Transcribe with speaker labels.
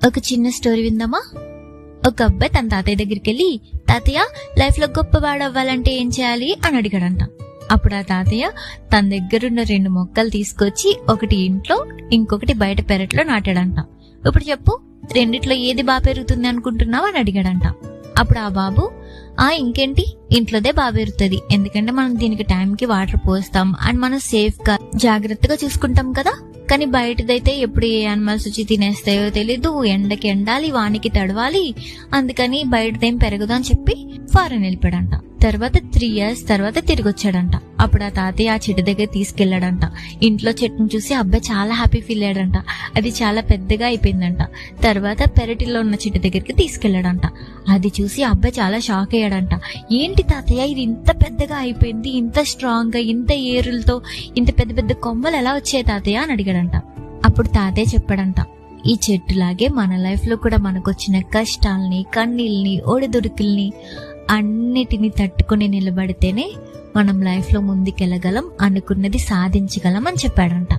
Speaker 1: ఒక చిన్న స్టోరీ విందామా? ఒక అబ్బాయి తన తాతయ్య దగ్గరికి వెళ్ళి, తాతయ్య, లైఫ్ లో గొప్పవాడు అవ్వాలంటే ఏం చేయాలి అని అడిగాడంట. అప్పుడు ఆ తాతయ్య తన దగ్గరున్న 2 మొక్కలు తీసుకొచ్చి ఒకటి ఇంట్లో, ఇంకొకటి బయట పెరట్లో నాటాడంట. ఇప్పుడు చెప్పు, రెండిట్లో ఏది బాగా పెరుగుతుంది అనుకుంటున్నావు అని అడిగాడంట. అప్పుడు ఆ బాబు, ఇంకేంటి, ఇంట్లోదే బాగా పెరుగుతుంది, ఎందుకంటే మనం దీనికి టైంకి వాటర్ పోస్తాం అండ్ మనం సేఫ్ గా జాగ్రత్తగా చూసుకుంటాం కదా. కానీ బయటదైతే ఎప్పుడు ఏ యానిమల్స్ వచ్చి తినేస్తాయో తెలీదు, ఎండకి ఎండాలి, వానికి తడవాలి, అందుకని బయటదేం పెరగదు అని చెప్పి ఫారెన్ వెళ్ళిపోయాడంట. తర్వాత 3 years తర్వాత తిరిగి వచ్చాడంట. అప్పుడు ఆ తాతయ్య ఆ చెట్టు దగ్గర తీసుకెళ్లాడంట. ఇంట్లో చెట్టును చూసి అబ్బాయి చాలా హ్యాపీ ఫీల్ అయ్యాడంట. అది చాలా పెద్దగా అయిపోయిందంట. తర్వాత పెరటిలో ఉన్న చెట్టు దగ్గరికి తీసుకెళ్లాడంట. అది చూసి అబ్బాయి చాలా షాక్ అయ్యాడంట. ఏంటి తాతయ్య, ఇది ఇంత పెద్దగా అయిపోయింది, ఇంత స్ట్రాంగ్ గా, ఇంత ఏరులతో ఇంత పెద్ద పెద్ద కొమ్మలు ఎలా వచ్చాయి తాతయ్య అని అడిగాడంట. అప్పుడు తాతయ్య చెప్పాడంట, ఈ చెట్టులాగే మన లైఫ్ లో కూడా మనకొచ్చిన కష్టాల్ని, కన్నీళ్ళని, ఒడిదుడుకుల్ని అన్నిటిని తట్టుకుని నిలబడితేనే మనం లైఫ్ లో ముందుకెళ్ళగలం, అనుకున్నది సాధించగలం అని చెప్పాడంట.